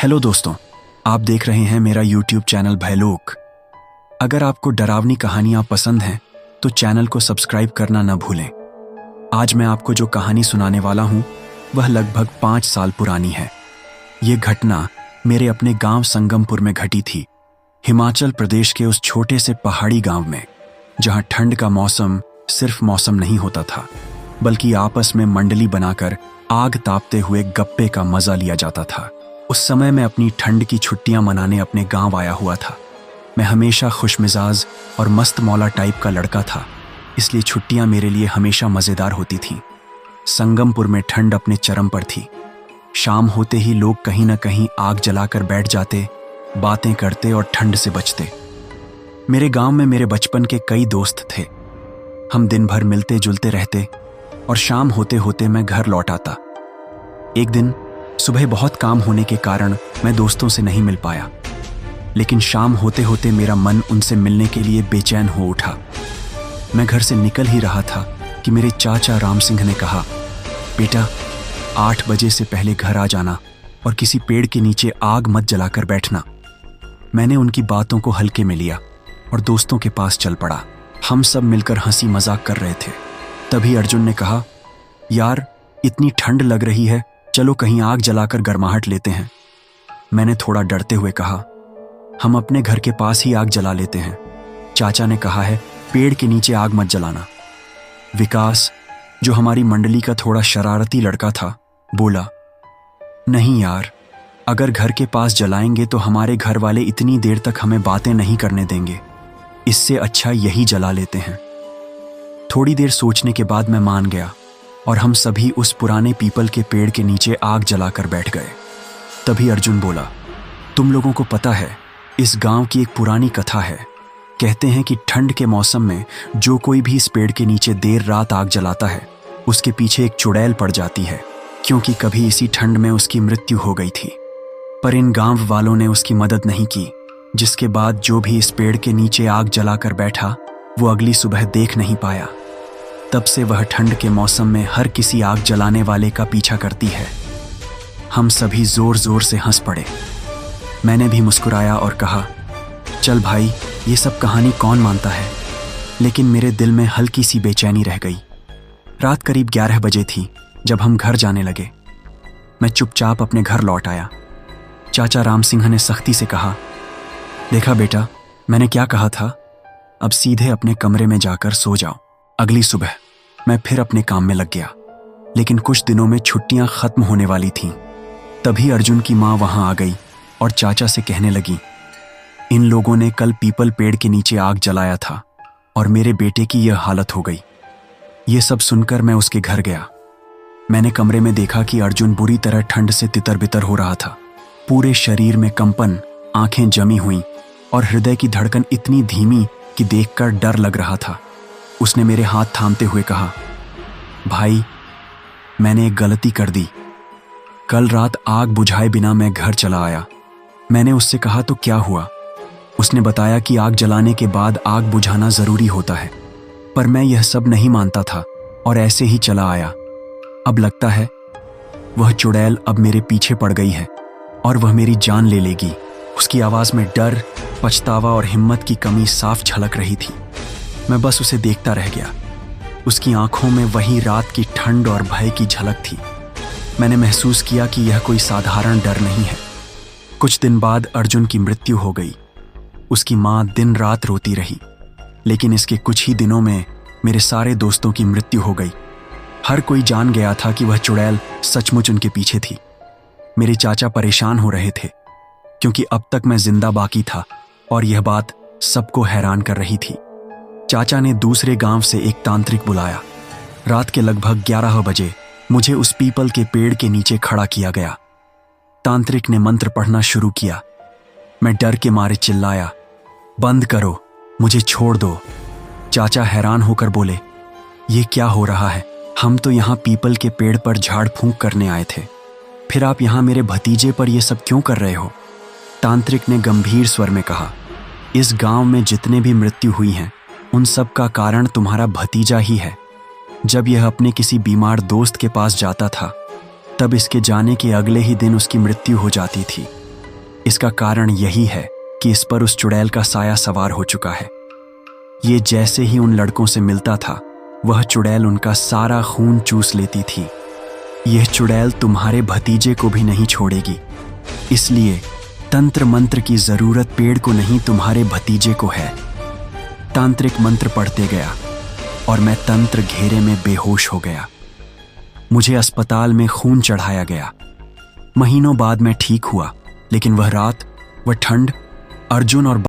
Hello दोस्तों, आप देख रहे हैं मेरा यूट्यूब चैनल भयलोक। अगर आपको डरावनी कहानियां पसंद हैं तो चैनल को सब्सक्राइब करना न भूलें। आज मैं आपको जो कहानी सुनाने वाला हूं वह लगभग 5 साल पुरानी है। ये घटना मेरे अपने गांव संगमपुर में घटी थी, हिमाचल प्रदेश के उस छोटे से पहाड़ी गांव में, जहां ठंड का मौसम सिर्फ मौसम नहीं होता था, बल्कि आपस में मंडली बनाकर आग तापते हुए गप्पे का मजा लिया जाता था। उस समय मैं अपनी ठंड की छुट्टियां मनाने अपने गांव आया हुआ था। मैं हमेशा खुशमिजाज और मस्त मौला टाइप का लड़का था, इसलिए छुट्टियां मेरे लिए हमेशा मज़ेदार होती थीं। संगमपुर में ठंड अपने चरम पर थी। शाम होते ही लोग कहीं न कहीं आग जलाकर बैठ जाते, बातें करते और ठंड से बचते। मेरे गांव में मेरे बचपन के कई दोस्त थे। हम दिन भर मिलते जुलते रहते और शाम होते होते मैं घर लौट आता। एक दिन सुबह बहुत काम होने के कारण मैं दोस्तों से नहीं मिल पाया, लेकिन शाम होते होते मेरा मन उनसे मिलने के लिए बेचैन हो उठा। मैं घर से निकल ही रहा था कि मेरे चाचा राम सिंह ने कहा, बेटा 8 बजे से पहले घर आ जाना और किसी पेड़ के नीचे आग मत जलाकर बैठना। मैंने उनकी बातों को हल्के में लिया और दोस्तों के पास चल पड़ा। हम सब मिलकर हंसी मजाक कर रहे थे। तभी अर्जुन ने कहा, यार इतनी ठंड लग रही है, चलो कहीं आग जलाकर गर्माहट लेते हैं। मैंने थोड़ा डरते हुए कहा, हम अपने घर के पास ही आग जला लेते हैं। चाचा ने कहा है पेड़ के नीचे आग मत जलाना। विकास, जो हमारी मंडली का थोड़ा शरारती लड़का था, बोला, नहीं यार, अगर घर के पास जलाएंगे तो हमारे घर वाले इतनी देर तक हमें बातें नहीं करने देंगे, इससे अच्छा यही जला लेते हैं। थोड़ी देर सोचने के बाद मैं मान गया और हम सभी उस पुराने पीपल के पेड़ के नीचे आग जलाकर बैठ गए। तभी अर्जुन बोला, तुम लोगों को पता है, इस गांव की एक पुरानी कथा है। कहते हैं कि ठंड के मौसम में जो कोई भी इस पेड़ के नीचे देर रात आग जलाता है, उसके पीछे एक चुड़ैल पड़ जाती है, क्योंकि कभी इसी ठंड में उसकी मृत्यु हो गई थी। पर इन गांव वालों ने उसकी मदद नहीं की, जिसके बाद जो भी इस पेड़ के नीचे आग जलाकर बैठा वो अगली सुबह देख नहीं पाया। तब से वह ठंड के मौसम में हर किसी आग जलाने वाले का पीछा करती है। हम सभी जोर जोर से हंस पड़े। मैंने भी मुस्कुराया और कहा, चल भाई, ये सब कहानी कौन मानता है। लेकिन मेरे दिल में हल्की सी बेचैनी रह गई। रात करीब 11 बजे थी जब हम घर जाने लगे। मैं चुपचाप अपने घर लौट आया। चाचा राम सिंह ने सख्ती से कहा, देखा बेटा, मैंने क्या कहा था, अब सीधे अपने कमरे में जाकर सो जाओ। अगली सुबह मैं फिर अपने काम में लग गया। लेकिन कुछ दिनों में छुट्टियां खत्म होने वाली थीं। तभी अर्जुन की माँ वहां आ गई और चाचा से कहने लगी, इन लोगों ने कल पीपल पेड़ के नीचे आग जलाया था और मेरे बेटे की यह हालत हो गई। ये सब सुनकर मैं उसके घर गया। मैंने कमरे में देखा कि अर्जुन बुरी तरह ठंड से तितर बितर हो रहा था। पूरे शरीर में कंपन, आंखें जमी हुई और हृदय की धड़कन इतनी धीमी कि देखकर डर लग रहा था। उसने मेरे हाथ थामते हुए कहा, भाई, मैंने एक गलती कर दी। कल रात आग बुझाए बिना मैं घर चला आया। मैंने उससे कहा, तो क्या हुआ। उसने बताया कि आग जलाने के बाद आग बुझाना जरूरी होता है, पर मैं यह सब नहीं मानता था और ऐसे ही चला आया। अब लगता है वह चुड़ैल अब मेरे पीछे पड़ गई है और वह मेरी जान ले लेगी। उसकी आवाज में डर, पछतावा और हिम्मत की कमी साफ झलक रही थी। मैं बस उसे देखता रह गया। उसकी आंखों में वही रात की ठंड और भय की झलक थी। मैंने महसूस किया कि यह कोई साधारण डर नहीं है। कुछ दिन बाद अर्जुन की मृत्यु हो गई। उसकी माँ दिन रात रोती रही। लेकिन इसके कुछ ही दिनों में मेरे सारे दोस्तों की मृत्यु हो गई। हर कोई जान गया था कि वह चुड़ैल सचमुच उनके पीछे थी। मेरे चाचा परेशान हो रहे थे, क्योंकि अब तक मैं जिंदा बाकी था और यह बात सबको हैरान कर रही थी। चाचा ने दूसरे गांव से एक तांत्रिक बुलाया। रात के लगभग 11 बजे मुझे उस पीपल के पेड़ के नीचे खड़ा किया गया। तांत्रिक ने मंत्र पढ़ना शुरू किया। मैं डर के मारे चिल्लाया, बंद करो, मुझे छोड़ दो। चाचा हैरान होकर बोले, ये क्या हो रहा है, हम तो यहाँ पीपल के पेड़ पर झाड़ फूंक करने आए थे, फिर आप यहाँ मेरे भतीजे पर यह सब क्यों कर रहे हो। तांत्रिक ने गंभीर स्वर में कहा, इस गांव में जितने भी मृत्यु हुई हैं उन सब का कारण तुम्हारा भतीजा ही है। जब यह अपने किसी बीमार दोस्त के पास जाता था, तब इसके जाने के अगले ही दिन उसकी मृत्यु हो जाती थी। इसका कारण यही है कि इस पर उस चुड़ैल का साया सवार हो चुका है। ये जैसे ही उन लड़कों से मिलता था, वह चुड़ैल उनका सारा खून चूस लेती थी। यह चुड़ैल तुम्हारे भतीजे को भी नहीं छोड़ेगी, इसलिए तंत्र मंत्र की जरूरत पेड़ को नहीं, तुम्हारे भतीजे को है। तांत्रिक मंत्र पढ़ते गया और मैं तंत्र घेरे में बेहोश हो गया। मुझे अस्पताल में खून चढ़ाया गया। महीनों बाद मैं ठीक हुआ, लेकिन वह रात, वह ठंड, अर्जुन और